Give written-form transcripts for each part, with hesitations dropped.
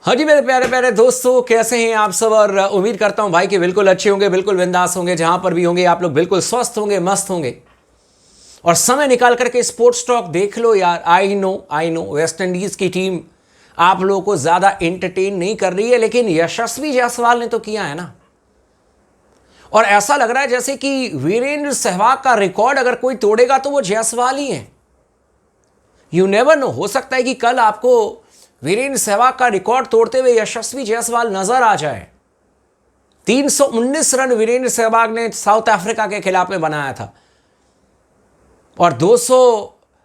हाँ जी मेरे प्यारे प्यारे दोस्तों, कैसे हैं आप सब। और उम्मीद करता हूं भाई कि बिल्कुल अच्छे होंगे, बिल्कुल बिंदास होंगे, जहां पर भी होंगे आप लोग बिल्कुल स्वस्थ होंगे, मस्त होंगे। और समय निकाल करके स्पोर्ट्स टॉक देख लो यार। आई नो वेस्ट इंडीज की टीम आप लोगों को ज्यादा एंटरटेन नहीं कर रही है, लेकिन यशस्वी जायसवाल ने तो किया है ना। और ऐसा लग रहा है जैसे कि वीरेंद्र सहवाग का रिकॉर्ड अगर कोई तोड़ेगा तो वो जायसवाल ही है। यू नेवर नो, हो सकता है कि कल आपको वीरेंद्र सहवाग का रिकॉर्ड तोड़ते हुए यशस्वी जायसवाल नजर आ जाए। 319 रन वीरेंद्र सहवाग ने साउथ अफ्रीका के खिलाफ में बनाया था और 200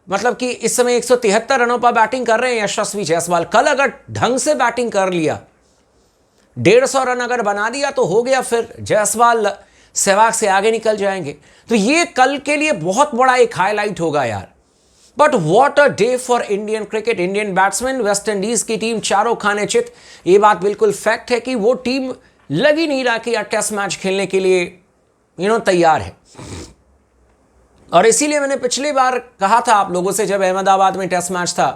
मतलब कि इस समय 173 रनों पर बैटिंग कर रहे हैं यशस्वी जायसवाल। कल अगर ढंग से बैटिंग कर लिया, 150 रन अगर बना दिया तो हो गया, फिर जायसवाल सहवाग से आगे निकल जाएंगे। तो ये कल के लिए बहुत बड़ा एक हाईलाइट होगा यार। But what a day for Indian cricket. Indian batsman, West Indies की टीम चारों खाने चित। ये बात बिल्कुल फैक्ट है कि वो टीम लग ही नहीं रहा कि यार टेस्ट मैच खेलने के लिए तैयार है। और इसीलिए मैंने पिछली बार कहा था आप लोगों से, जब अहमदाबाद में टेस्ट मैच था,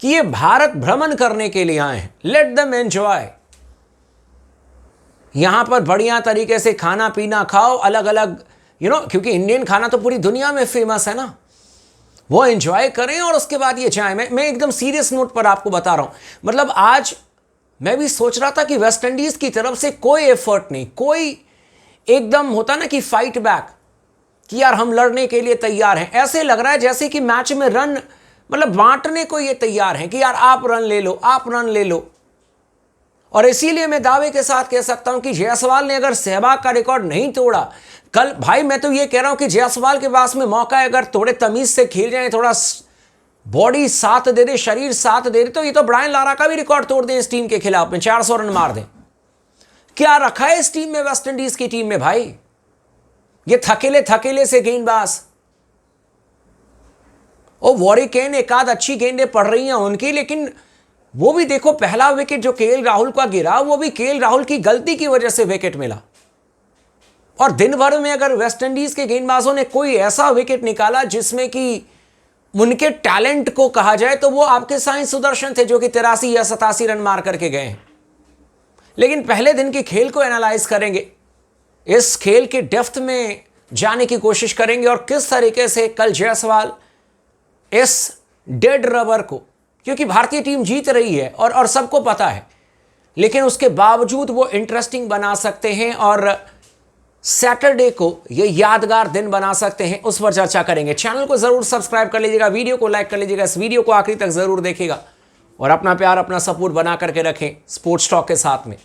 कि ये भारत भ्रमण करने के लिए आए हैं। Let them enjoy. यहां पर बढ़िया तरीके से खाना पीना खाओ, अलग अलग क्योंकि इंडियन खाना तो पूरी दुनिया में फेमस है ना, वो एंजॉय करें और उसके बाद ये जाएं। मैं एकदम सीरियस नोट पर आपको बता रहा हूं। मतलब आज मैं भी सोच रहा था कि वेस्ट इंडीज की तरफ से कोई एफर्ट नहीं, कोई एकदम होता ना कि फाइट बैक, कि यार हम लड़ने के लिए तैयार हैं। ऐसे लग रहा है जैसे कि मैच में रन मतलब बांटने को ये तैयार हैं कि यार आप रन ले लो, आप रन ले लो। और इसीलिए मैं दावे के साथ कह सकता हूं कि जायसवाल ने अगर सहवाग का रिकॉर्ड नहीं तोड़ा कल, भाई मैं तो ये कह रहा हूं कि जायसवाल के पास में मौका है, अगर थोड़े तमीज से खेल जाए, थोड़ा बॉडी साथ दे दे, शरीर साथ दे दे, तो ये तो ब्रायन लारा का भी रिकॉर्ड तोड़ दें इस टीम के खिलाफ में, 400 रन मार दें। क्या रखा है इस टीम में, वेस्ट इंडीज की टीम में भाई? ये थकेले से गेंदबाज। ओ वॉरिकेन एक आध अच्छी गेंदें पड़ रही हैं उनकी, लेकिन वो भी देखो, पहला विकेट जो केएल राहुल का गिरा, वो भी केएल राहुल की गलती की वजह से विकेट मिला। और दिन भर में अगर वेस्ट इंडीज के गेंदबाजों ने कोई ऐसा विकेट निकाला जिसमें कि उनके टैलेंट को कहा जाए, तो वो आपके साई सुदर्शन थे, जो कि 83 या 87 रन मार करके गए हैं। लेकिन पहले दिन के खेल को एनालाइज करेंगे, इस खेल के डेप्थ में जाने की कोशिश करेंगे और किस तरीके से कल जायसवाल इस डेड रबर को, क्योंकि भारतीय टीम जीत रही है और सबको पता है, लेकिन उसके बावजूद वो इंटरेस्टिंग बना सकते हैं और सैटरडे को ये यादगार दिन बना सकते हैं, उस पर चर्चा करेंगे। चैनल को जरूर सब्सक्राइब कर लीजिएगा, वीडियो को लाइक कर लीजिएगा, इस वीडियो को आखिरी तक जरूर देखिएगा और अपना प्यार अपना सपोर्ट बना करके रखें स्पोर्ट्स टॉक के साथ में।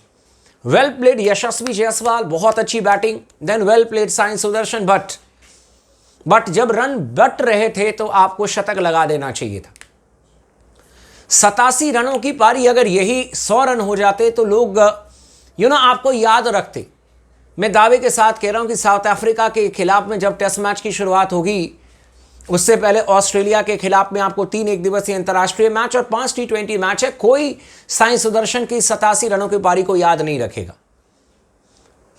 वेल प्लेड यशस्वी जायसवाल, बहुत अच्छी batting. Then well played Sai Sudharsan, but जब रन बट रहे थे तो आपको शतक लगा देना चाहिए था। 87 रनों की पारी, अगर यही 100 रन हो जाते तो लोग आपको याद रखते। मैं दावे के साथ कह रहा हूं कि साउथ अफ्रीका के खिलाफ में जब टेस्ट मैच की शुरुआत होगी, उससे पहले ऑस्ट्रेलिया के खिलाफ में आपको 3 एक दिवसीय अंतर्राष्ट्रीय मैच और 5 T20 मैच है, कोई साई सुदर्शन की 87 रनों की पारी को याद नहीं रखेगा।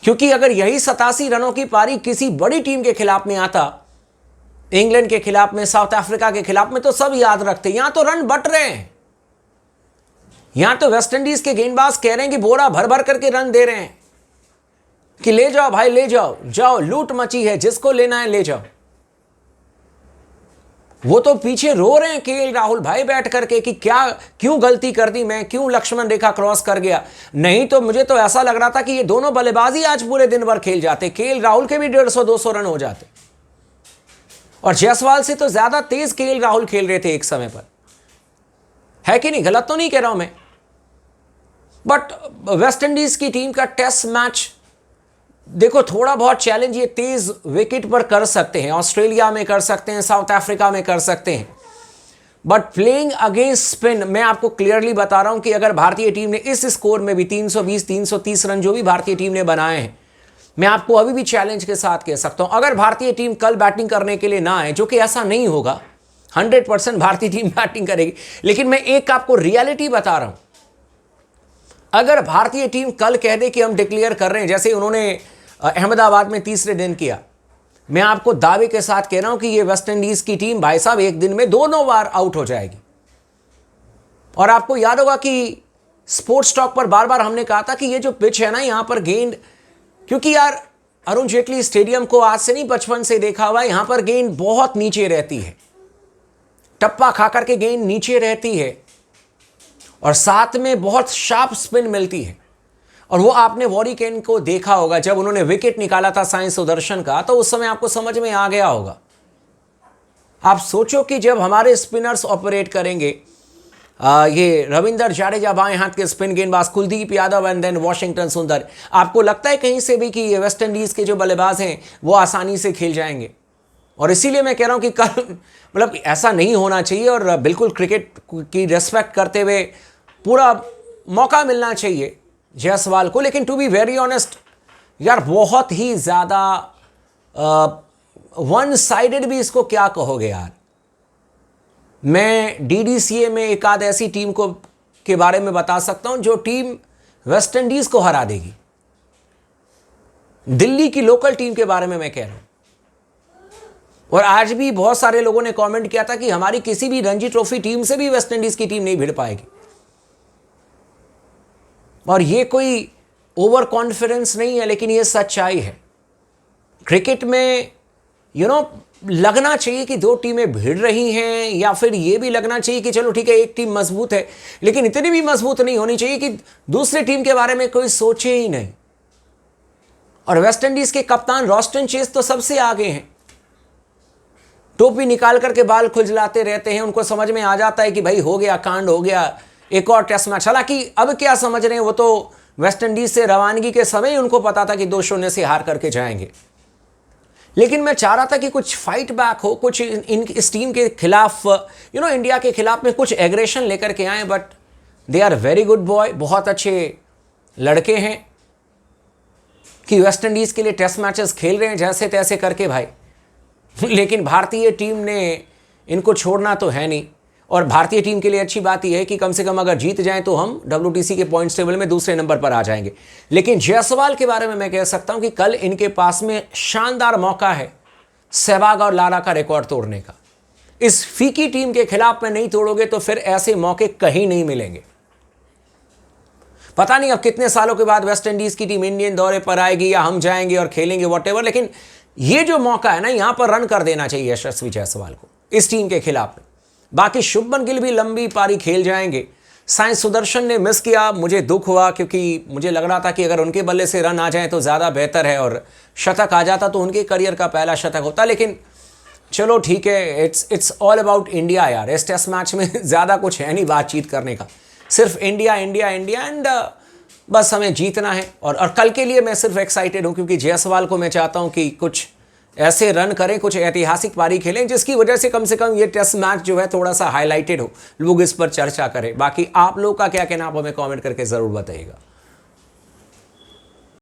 क्योंकि अगर यही 87 रनों की पारी किसी बड़ी टीम के खिलाफ में आता, इंग्लैंड के खिलाफ में, साउथ अफ्रीका के खिलाफ में, तो सब याद रखते। यहां तो रन बट रहे हैं, यहां तो वेस्ट इंडीज के गेंदबाज कह रहे हैं कि बोरा भर भर करके रन दे रहे हैं कि ले जाओ भाई, ले जाओ, जाओ, लूट मची है, जिसको लेना है ले जाओ। वो तो पीछे रो रहे हैं केएल राहुल भाई बैठ करके कि क्यों गलती कर दी मैं, क्यों लक्ष्मण रेखा क्रॉस कर गया। नहीं तो मुझे तो ऐसा लग रहा था कि ये दोनों बल्लेबाजी आज पूरे दिन भर खेल जाते, केएल राहुल के भी 150-200 रन हो जाते। और जायसवाल से तो ज्यादा तेज केएल राहुल खेल रहे थे एक समय पर, है कि नहीं? गलत तो नहीं कह रहा हूं मैं। बट वेस्ट इंडीज की टीम का टेस्ट मैच देखो, थोड़ा बहुत चैलेंज ये तेज विकेट पर कर सकते हैं, ऑस्ट्रेलिया में कर सकते हैं, साउथ अफ्रीका में कर सकते हैं, बट प्लेइंग अगेंस्ट स्पिन, मैं आपको क्लियरली बता रहा हूं कि अगर भारतीय टीम ने इस स्कोर में भी 320-330 रन जो भी भारतीय टीम ने बनाए हैं, मैं आपको अभी भी चैलेंज के साथ कह सकता हूं, अगर भारतीय टीम कल बैटिंग करने के लिए ना आए, जो कि ऐसा नहीं होगा, 100% भारतीय टीम बैटिंग करेगी, लेकिन मैं एक आपको रियलिटी बता रहा हूं। अगर भारतीय टीम कल कह दे कि हम डिक्लेयर कर रहे हैं, जैसे उन्होंने अहमदाबाद में तीसरे दिन किया, मैं आपको दावे के साथ कह रहा हूं कि ये वेस्ट इंडीज की टीम भाई साहब एक दिन में दोनों बार आउट हो जाएगी। और आपको याद होगा कि स्पोर्ट्स टॉक पर बार बार हमने कहा था कि ये जो पिच है ना, यहां पर गेंद, क्योंकि यार अरुण जेटली स्टेडियम को आज से नहीं बचपन से देखा हुआ है, यहां पर गेंद बहुत नीचे रहती है, टप्पा खा करके गेंद नीचे रहती है और साथ में बहुत शार्प स्पिन मिलती है। और वो आपने वॉरी केन को देखा होगा, जब उन्होंने विकेट निकाला था साई सुदर्शन का, तो उस समय आपको समझ में आ गया होगा। आप सोचो कि जब हमारे स्पिनर्स ऑपरेट करेंगे, ये रविंदर जाडेजा बाएं हाथ के स्पिन गेंदबाज, कुलदीप यादव एंड देन वाशिंगटन सुंदर, आपको लगता है कहीं से भी कि ये वेस्ट इंडीज के जो बल्लेबाज हैं वो आसानी से खेल जाएंगे? और इसीलिए मैं कह रहा हूं कि कल मतलब ऐसा नहीं होना चाहिए और बिल्कुल क्रिकेट की रेस्पेक्ट करते हुए पूरा मौका मिलना चाहिए जायसवाल को। लेकिन टू बी वेरी ऑनेस्ट यार, बहुत ही ज़्यादा वन साइडेड भी इसको क्या कहोगे यार। मैं डीडीसीए में एक आध ऐसी टीम को के बारे में बता सकता हूं जो टीम वेस्ट इंडीज को हरा देगी। दिल्ली की लोकल टीम के बारे में मैं कह रहा हूं। और आज भी बहुत सारे लोगों ने कमेंट किया था कि हमारी किसी भी रणजी ट्रॉफी टीम से भी वेस्ट इंडीज की टीम नहीं भिड़ पाएगी। और ये कोई ओवर कॉन्फिडेंस नहीं है, लेकिन ये सच्चाई है। क्रिकेट में लगना चाहिए कि दो टीमें भिड़ रही हैं, या फिर ये भी लगना चाहिए कि चलो ठीक है एक टीम मजबूत है, लेकिन इतनी भी मजबूत नहीं होनी चाहिए कि दूसरी टीम के बारे में कोई सोचे ही नहीं। और वेस्ट इंडीज के कप्तान रॉस्टन चेस तो सबसे आगे हैं, टोपी निकाल करके बाल खुजलाते रहते हैं। उनको समझ में आ जाता है कि भाई हो गया, कांड हो गया, एक और टेस्ट मैच। हालांकि अब क्या समझ रहे हैं, वो तो वेस्ट इंडीज से रवानगी के समय ही उनको पता था कि 2-0 से हार करके जाएंगे। लेकिन मैं चाह रहा था कि कुछ फाइट बैक हो, कुछ इस टीम के खिलाफ इंडिया के खिलाफ में कुछ एग्रेशन लेकर के आए। But they are very good boy, बहुत अच्छे लड़के हैं कि वेस्ट इंडीज के लिए टेस्ट मैचेस खेल रहे हैं जैसे तैसे करके भाई। लेकिन भारतीय टीम ने इनको छोड़ना तो है नहीं। और भारतीय टीम के लिए अच्छी बात यह है कि कम से कम अगर जीत जाएं तो हम WTC के पॉइंट्स टेबल में दूसरे नंबर पर आ जाएंगे। लेकिन जायसवाल के बारे में मैं कह सकता हूं कि कल इनके पास में शानदार मौका है सहवाग और लारा का रिकॉर्ड तोड़ने का। इस फीकी टीम के खिलाफ में नहीं तोड़ोगे तो फिर ऐसे मौके कहीं नहीं मिलेंगे। पता नहीं अब कितने सालों के बाद वेस्ट इंडीज की टीम इंडियन दौरे पर आएगी या हम जाएंगे और खेलेंगे वॉटेवर, लेकिन ये जो मौका है ना, यहां पर रन कर देना चाहिए यशस्वी जायसवाल को इस टीम के खिलाफ में। बाकी शुभमन गिल भी लंबी पारी खेल जाएंगे। साई सुदर्शन ने मिस किया, मुझे दुख हुआ, क्योंकि मुझे लग रहा था कि अगर उनके बल्ले से रन आ जाए तो ज़्यादा बेहतर है और शतक आ जाता तो उनके करियर का पहला शतक होता। लेकिन चलो ठीक है, इट्स ऑल अबाउट इंडिया यार। इस टेस्ट मैच में ज़्यादा कुछ है नहीं बातचीत करने का, सिर्फ इंडिया इंडिया इंडिया एंड बस हमें जीतना है। और कल के लिए मैं सिर्फ एक्साइटेड हूँ क्योंकि जायसवाल को मैं चाहता हूँ कि कुछ ऐसे रन करें, कुछ ऐतिहासिक पारी खेलें जिसकी वजह से कम ये टेस्ट मैच जो है थोड़ा सा हाईलाइटेड हो, लोग इस पर चर्चा करें। बाकी आप लोग का क्या कहना, आप हमें कमेंट करके ज़रूर बताइएगा।